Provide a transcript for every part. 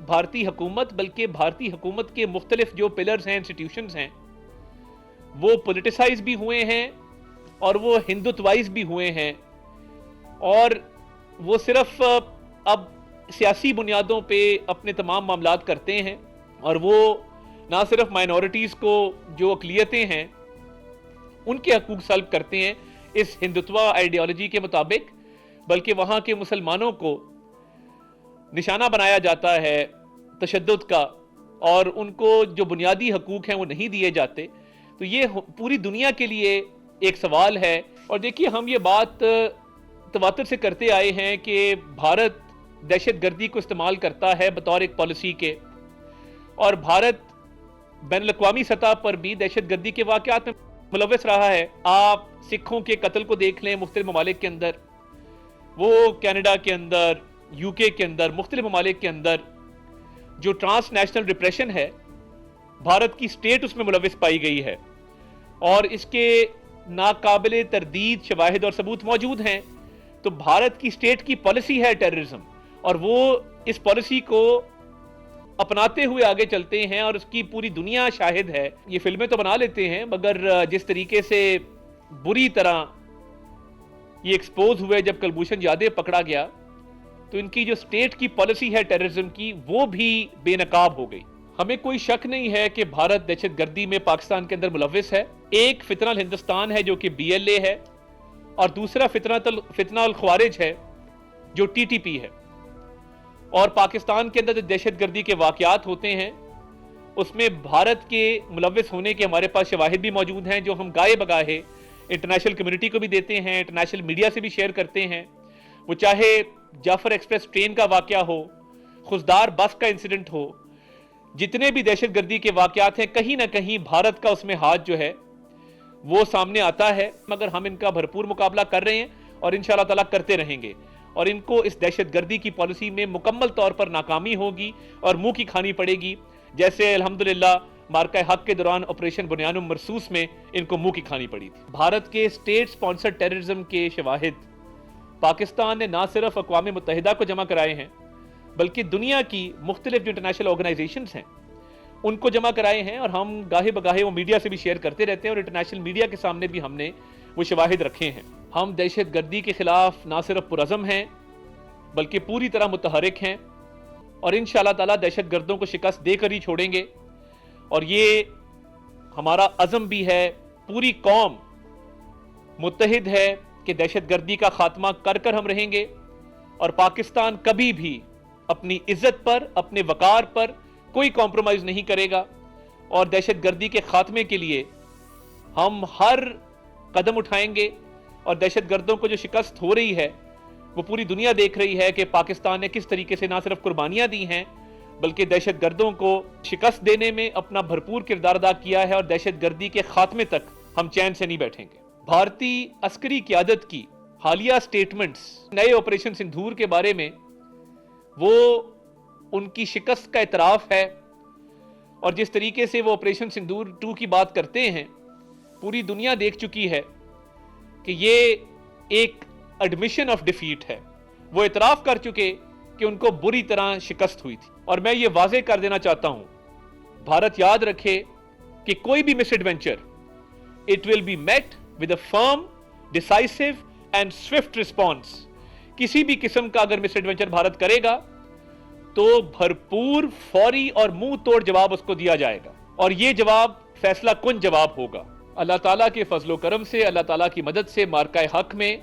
بھارتی حکومت بلکہ بھارتی حکومت کے مختلف جو پلرز ہیں، انسٹیٹیوشنز ہیں، وہ پولیٹیسائز بھی ہوئے ہیں اور وہ ہندوتوائز بھی ہوئے ہیں، اور وہ صرف اب سیاسی بنیادوں پہ اپنے تمام معاملات کرتے ہیں، اور وہ نہ صرف مائنورٹیز کو جو اقلیتیں ہیں ان کے حقوق سلب کرتے ہیں اس ہندوتوا آئیڈیالوجی کے مطابق، بلکہ وہاں کے مسلمانوں کو نشانہ بنایا جاتا ہے تشدد کا، اور ان کو جو بنیادی حقوق ہیں وہ نہیں دیے جاتے۔ تو یہ پوری دنیا کے لیے ایک سوال ہے۔ اور دیکھیے، ہم یہ بات تواتر سے کرتے آئے ہیں کہ بھارت دہشت گردی کو استعمال کرتا ہے بطور ایک پالیسی کے، اور بھارت بین الاقوامی سطح پر بھی دہشت گردی کے واقعات میں ملوث رہا ہے۔ آپ سکھوں کے قتل کو دیکھ لیں مختلف ممالک کے اندر، وہ کینیڈا کے اندر، یو کے اندر، مختلف ممالک کے اندر جو ٹرانس نیشنل ریپریشن ہے، بھارت کی سٹیٹ اس میں ملوث پائی گئی ہے، اور اس کے ناقابل تردید شواہد اور ثبوت موجود ہیں۔ تو بھارت کی سٹیٹ کی پالیسی ہے ٹیررزم، اور وہ اس پالیسی کو اپناتے ہوئے آگے چلتے ہیں، اور اس کی پوری دنیا شاہد ہے۔ یہ فلمیں تو بنا لیتے ہیں، مگر جس طریقے سے بری طرح یہ ایکسپوز ہوئے جب کلبھوشن یادیو پکڑا گیا، تو ان کی جو سٹیٹ کی پالیسی ہے ٹیررزم کی، وہ بھی بے نقاب ہو گئی۔ ہمیں کوئی شک نہیں ہے کہ بھارت دہشت گردی میں پاکستان کے اندر ملوث ہے۔ ایک فتنہ الہندوستان ہے جو کہ BLA ہے، اور دوسرا فتنہ الخوارج ہے جو TTP ہے۔ اور پاکستان کے اندر جو دہشت گردی کے واقعات ہوتے ہیں، اس میں بھارت کے ملوث ہونے کے ہمارے پاس شواہد بھی موجود ہیں، جو ہم گاہے بگاہے انٹرنیشنل کمیونٹی کو بھی دیتے ہیں، انٹرنیشنل میڈیا سے بھی شیئر کرتے ہیں۔ وہ چاہے جعفر ایکسپریس ٹرین کا واقعہ ہو، خزدار بس کا انسیڈنٹ ہو، جتنے بھی دہشت گردی کے واقعات ہیں، کہیں نہ کہیں بھارت کا اس میں ہاتھ جو ہے وہ سامنے آتا ہے، مگر ہم ان کا بھرپور مقابلہ کر رہے ہیں، اور انشاءاللہ تعالیٰ کرتے رہیں گے، اور ان کو اس دہشت گردی کی پالیسی میں مکمل طور پر ناکامی ہوگی اور منہ کی کھانی پڑے گی، جیسے الحمدللہ مارکہ حق کے دوران آپریشن بنیان مرصوص میں ان کو منہ کی کھانی پڑی تھی۔ بھارت کے اسٹیٹ سپانسر ٹیررزم کے شواہد پاکستان نے نہ صرف اقوام متحدہ کو جمع کرائے ہیں، بلکہ دنیا کی مختلف جو انٹرنیشنل آرگنائزیشنز ہیں ان کو جمع کرائے ہیں، اور ہم گاہے بگاہے وہ میڈیا سے بھی شیئر کرتے رہتے ہیں، اور انٹرنیشنل میڈیا کے سامنے بھی ہم نے وہ شواہد رکھے ہیں۔ ہم دہشت گردی کے خلاف نہ صرف پرعزم ہیں بلکہ پوری طرح متحرک ہیں، اور انشاءاللہ تعالیٰ دہشت گردوں کو شکست دے کر ہی چھوڑیں گے، اور یہ ہمارا عزم بھی ہے۔ پوری قوم متحد ہے کہ دہشت گردی کا خاتمہ کر کر ہم رہیں گے، اور پاکستان کبھی بھی اپنی عزت پر، اپنے وقار پر کوئی کمپرومائز نہیں کرے گا، اور دہشت گردی کے خاتمے کے لیے ہم ہر قدم اٹھائیں گے۔ اور دہشت گردوں کو جو شکست ہو رہی ہے، وہ پوری دنیا دیکھ رہی ہے کہ پاکستان نے کس طریقے سے نہ صرف قربانیاں دی ہیں، بلکہ دہشت گردوں کو شکست دینے میں اپنا بھرپور کردار ادا کیا ہے، اور دہشت گردی کے خاتمے تک ہم چین سے نہیں بیٹھیں گے۔ بھارتی عسکری قیادت کی حالیہ سٹیٹمنٹس نئے آپریشن سندھور کے بارے میں، وہ ان کی شکست کا اعتراف ہے، اور جس طریقے سے وہ آپریشن سندھور 2 کی بات کرتے ہیں، پوری دنیا دیکھ چکی ہے کہ یہ ایک ایڈمیشن آف ڈیفیٹ ہے۔ وہ اعتراف کر چکے کہ ان کو بری طرح شکست ہوئی تھی، اور میں یہ واضح کر دینا چاہتا ہوں، بھارت یاد رکھے کہ کوئی بھی مس adventure it will be met with a firm, decisive and swift response۔ کسی بھی قسم کا اگر مس ایڈوینچر بھارت کرے گا تو بھرپور، فوری اور منہ توڑ جواب اس کو دیا جائے گا، اور یہ جواب فیصلہ کن جواب ہوگا۔ اللہ تعالیٰ کے فضل و کرم سے، اللہ تعالیٰ کی مدد سے مارکہ حق میں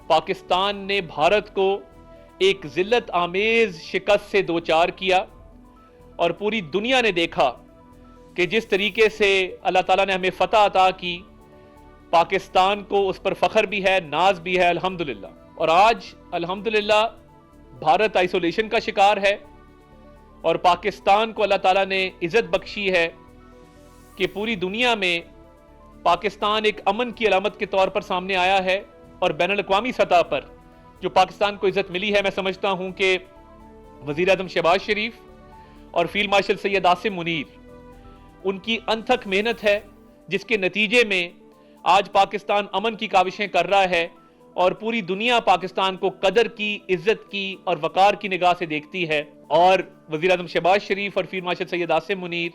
پاکستان نے بھارت کو ایک ذلت آمیز شکست سے دوچار کیا، اور پوری دنیا نے دیکھا کہ جس طریقے سے اللہ تعالیٰ نے ہمیں فتح عطا کی، پاکستان کو اس پر فخر بھی ہے، ناز بھی ہے الحمدللہ۔ اور آج الحمدللہ بھارت آئسولیشن کا شکار ہے، اور پاکستان کو اللہ تعالیٰ نے عزت بخشی ہے کہ پوری دنیا میں پاکستان ایک امن کی علامت کے طور پر سامنے آیا ہے، اور بین الاقوامی سطح پر جو پاکستان کو عزت ملی ہے، میں سمجھتا ہوں کہ وزیر اعظم شہباز شریف اور فیلڈ مارشل سید عاصم منیر، ان کی انتھک محنت ہے، جس کے نتیجے میں آج پاکستان امن کی کاوشیں کر رہا ہے، اور پوری دنیا پاکستان کو قدر کی، عزت کی اور وقار کی نگاہ سے دیکھتی ہے، اور وزیر اعظم شہباز شریف اور فیلڈ مارشل سید عاصم منیر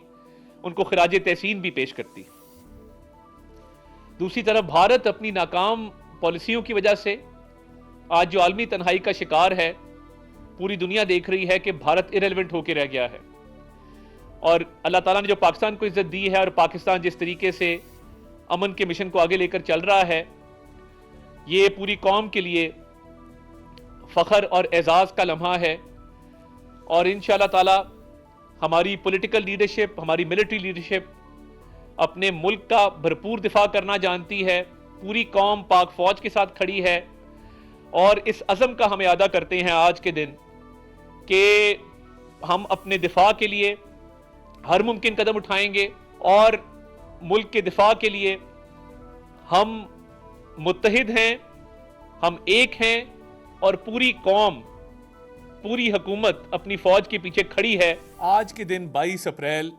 ان کو خراج تحسین بھی پیش کرتی۔ دوسری طرف بھارت اپنی ناکام پالیسیوں کی وجہ سے آج جو عالمی تنہائی کا شکار ہے، پوری دنیا دیکھ رہی ہے کہ بھارت ایرریلیونٹ ہو کے رہ گیا ہے، اور اللہ تعالیٰ نے جو پاکستان کو عزت دی ہے اور پاکستان جس طریقے سے امن کے مشن کو آگے لے کر چل رہا ہے، یہ پوری قوم کے لیے فخر اور اعزاز کا لمحہ ہے، اور انشاءاللہ تعالی ہماری پولیٹیکل لیڈرشپ، ہماری ملٹری لیڈرشپ اپنے ملک کا بھرپور دفاع کرنا جانتی ہے، پوری قوم پاک فوج کے ساتھ کھڑی ہے، اور اس عزم کا ہم اعادہ کرتے ہیں آج کے دن کہ ہم اپنے دفاع کے لیے ہر ممکن قدم اٹھائیں گے، اور ملک کے دفاع کے لیے ہم متحد ہیں، ہم ایک ہیں، اور پوری قوم، پوری حکومت اپنی فوج کے پیچھے کھڑی ہے۔ آج کے دن 22 اپریل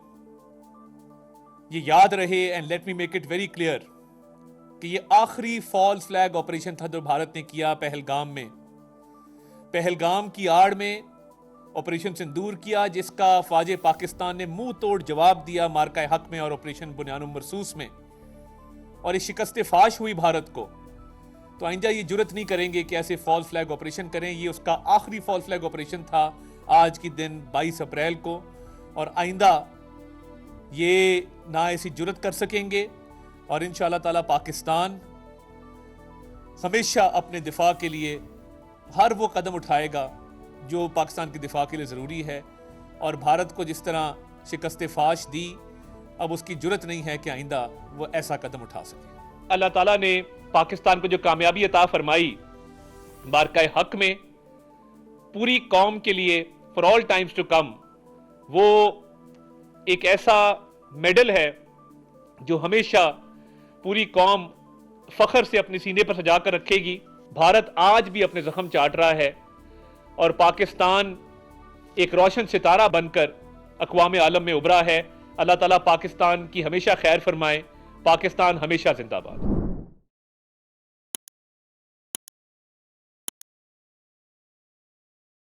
یہ یاد رہے، and let me make it very clear, کہ یہ آخری فالس فلیگ آپریشن تھا جو بھارت نے کیا پہلگام میں، پہلگام کی آڑ میں آپریشن سندور کیا، جس کا فوج پاکستان نے منہ توڑ جواب دیا مارکہ حق میں اور آپریشن بنیان مرصوص میں، اور یہ شکست فاش ہوئی بھارت کو۔ تو آئندہ یہ جرت نہیں کریں گے کہ ایسے فالس فلیگ آپریشن کریں، یہ اس کا آخری فالس فلیگ آپریشن تھا آج کی دن 22 اپریل کو، اور آئندہ یہ نہ ایسی جرت کر سکیں گے، اور انشاءاللہ تعالی پاکستان ہمیشہ اپنے دفاع کے لیے ہر وہ قدم اٹھائے گا جو پاکستان کے دفاع کے لیے ضروری ہے، اور بھارت کو جس طرح شکست فاش دی، اب اس کی جرت نہیں ہے کہ آئندہ وہ ایسا قدم اٹھا سکے۔ اللہ تعالیٰ نے پاکستان کو جو کامیابی عطا فرمائی مارکہ حق میں، پوری قوم کے لیے for all times to come, وہ ایک ایسا میڈل ہے جو ہمیشہ پوری قوم فخر سے اپنے سینے پر سجا کر رکھے گی۔ بھارت آج بھی اپنے زخم چاٹ رہا ہے، اور پاکستان ایک روشن ستارہ بن کر اقوام عالم میں ابھرا ہے۔ اللہ تعالیٰ پاکستان کی ہمیشہ خیر فرمائے۔ پاکستان ہمیشہ زندہ باد۔